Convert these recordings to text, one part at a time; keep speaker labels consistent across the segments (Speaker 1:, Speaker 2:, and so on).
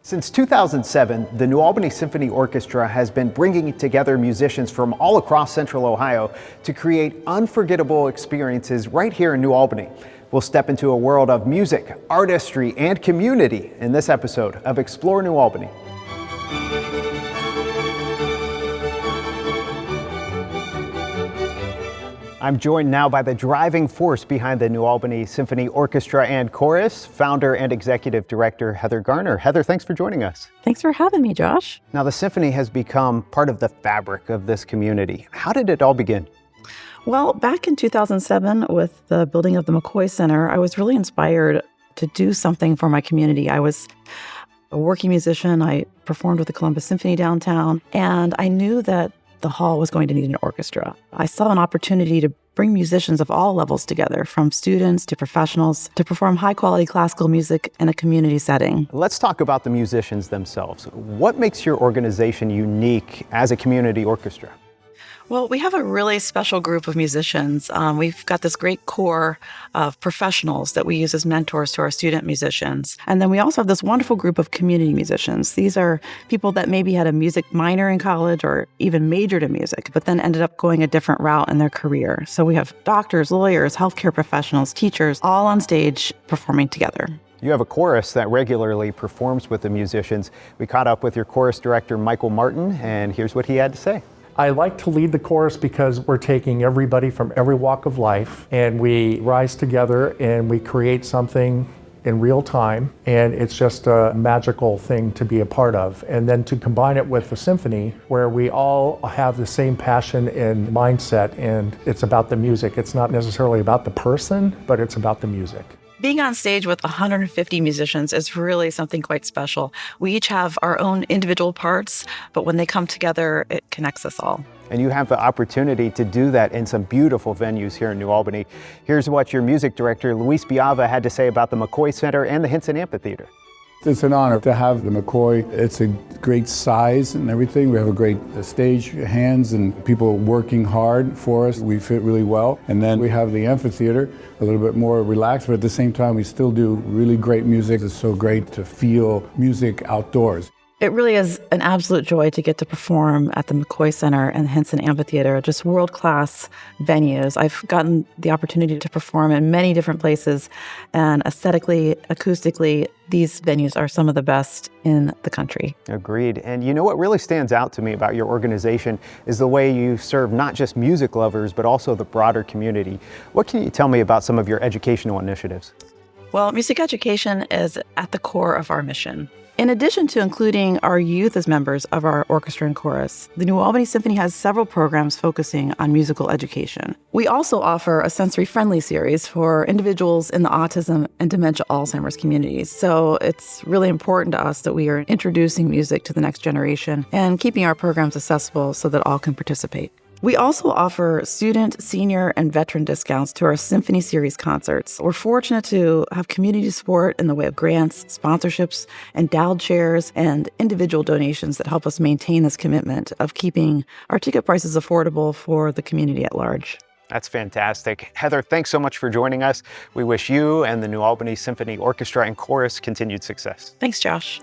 Speaker 1: Since 2007, the New Albany Symphony Orchestra has been bringing together musicians from all across Central Ohio to create unforgettable experiences right here in New Albany. We'll step into a world of music, artistry, and community in this episode of Explore New Albany. I'm joined now by the driving force behind the New Albany Symphony Orchestra and Chorus, founder and executive director Heather Garner. Heather, thanks for joining us.
Speaker 2: Thanks for having me, Josh.
Speaker 1: Now, the symphony has become part of the fabric of this community. How did it all begin?
Speaker 2: Well, back in 2007, with the building of the McCoy Center, I was really inspired to do something for my community. I was a working musician. I performed with the Columbus Symphony downtown, and I knew that the hall was going to need an orchestra. I saw an opportunity to bring musicians of all levels together, from students to professionals, to perform high-quality classical music in a community setting.
Speaker 1: Let's talk about the musicians themselves. What makes your organization unique as a community orchestra?
Speaker 2: Well, we have a really special group of musicians. We've got this great core of professionals that we use as mentors to our student musicians. And then we also have this wonderful group of community musicians. These are people that maybe had a music minor in college or even majored in music, but then ended up going a different route in their career. So we have doctors, lawyers, healthcare professionals, teachers, all on stage performing together.
Speaker 1: You have a chorus that regularly performs with the musicians. We caught up with your chorus director, Michael Martin, and here's what he had to say.
Speaker 3: I like to lead the chorus because we're taking everybody from every walk of life and we rise together and we create something in real time, and it's just a magical thing to be a part of. And then to combine it with the symphony, where we all have the same passion and mindset, and it's about the music. It's not necessarily about the person, but it's about the music.
Speaker 2: Being on stage with 150 musicians is really something quite special. We each have our own individual parts, but when they come together, it connects us all.
Speaker 1: And you have the opportunity to do that in some beautiful venues here in New Albany. Here's what your music director, Luis Biava, had to say about the McCoy Center and the Hinson Amphitheater.
Speaker 4: It's an honor to have the McCoy. It's a great size and everything. We have a great stage hands and people working hard for us. We fit really well. And then we have the amphitheater, a little bit more relaxed, but at the same time we still do really great music. It's so great to feel music outdoors.
Speaker 2: It really is an absolute joy to get to perform at the McCoy Center and the Hinson Amphitheater, just world-class venues. I've gotten the opportunity to perform in many different places, and aesthetically, acoustically, these venues are some of the best in the country.
Speaker 1: Agreed. And you know what really stands out to me about your organization is the way you serve not just music lovers, but also the broader community. What can you tell me about some of your educational initiatives?
Speaker 2: Well, music education is at the core of our mission. In addition to including our youth as members of our orchestra and chorus, the New Albany Symphony has several programs focusing on musical education. We also offer a sensory-friendly series for individuals in the autism and dementia Alzheimer's communities. So it's really important to us that we are introducing music to the next generation and keeping our programs accessible so that all can participate. We also offer student, senior, and veteran discounts to our Symphony Series concerts. We're fortunate to have community support in the way of grants, sponsorships, endowed chairs, and individual donations that help us maintain this commitment of keeping our ticket prices affordable for the community at large.
Speaker 1: That's fantastic. Heather, thanks so much for joining us. We wish you and the New Albany Symphony Orchestra and Chorus continued success.
Speaker 2: Thanks, Josh.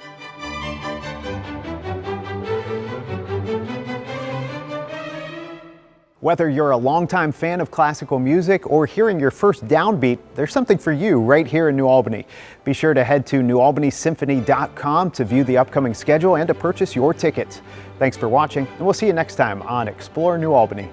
Speaker 1: Whether you're a longtime fan of classical music or hearing your first downbeat, there's something for you right here in New Albany. Be sure to head to newalbanysymphony.com to view the upcoming schedule and to purchase your tickets. Thanks for watching, and we'll see you next time on Explore New Albany.